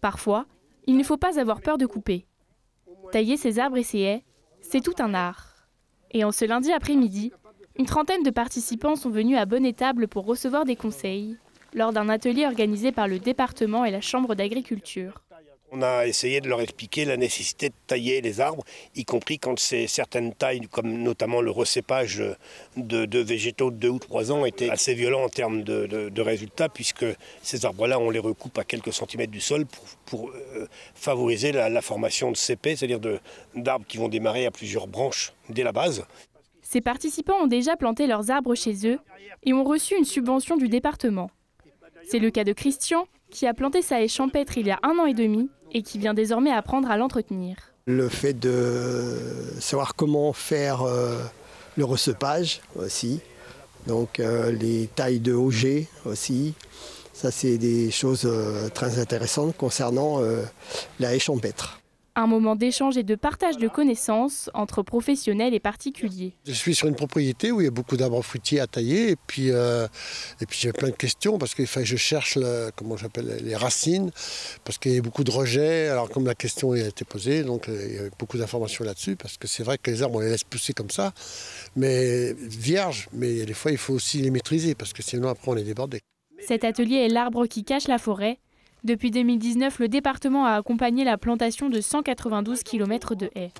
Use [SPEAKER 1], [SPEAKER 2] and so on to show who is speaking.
[SPEAKER 1] Parfois, il ne faut pas avoir peur de couper. Tailler ces arbres et ces haies, c'est tout un art. Et en ce lundi après-midi, une trentaine de participants sont venus à Bonne-Étable pour recevoir des conseils lors d'un atelier organisé par le département et la Chambre d'agriculture.
[SPEAKER 2] On a essayé de leur expliquer la nécessité de tailler les arbres, y compris quand c'est certaines tailles, comme notamment le recépage de végétaux de 2 ou 3 ans, était assez violent en termes de résultats, puisque ces arbres-là, on les recoupe à quelques centimètres du sol pour favoriser la formation de cépets, c'est-à-dire d'arbres qui vont démarrer à plusieurs branches dès la base.
[SPEAKER 1] Ces participants ont déjà planté leurs arbres chez eux et ont reçu une subvention du département. C'est le cas de Christian, qui a planté sa haie champêtre il y a 1 an et demi et qui vient désormais apprendre à l'entretenir.
[SPEAKER 3] Le fait de savoir comment faire le recépage aussi, donc les tailles de auger aussi, ça c'est des choses très intéressantes concernant la haie champêtre.
[SPEAKER 1] Un moment d'échange et de partage de connaissances entre professionnels et particuliers.
[SPEAKER 4] Je suis sur une propriété où il y a beaucoup d'arbres fruitiers à tailler et puis j'ai plein de questions parce qu'il faut que je cherche les racines parce qu'il y a beaucoup de rejets. Alors comme la question a été posée, donc il y a beaucoup d'informations là-dessus parce que c'est vrai que les arbres on les laisse pousser comme ça, mais vierges. Mais des fois il faut aussi les maîtriser parce que sinon après on est débordé.
[SPEAKER 1] Cet atelier est l'arbre qui cache la forêt. Depuis 2019, le département a accompagné la plantation de 192 km de haies.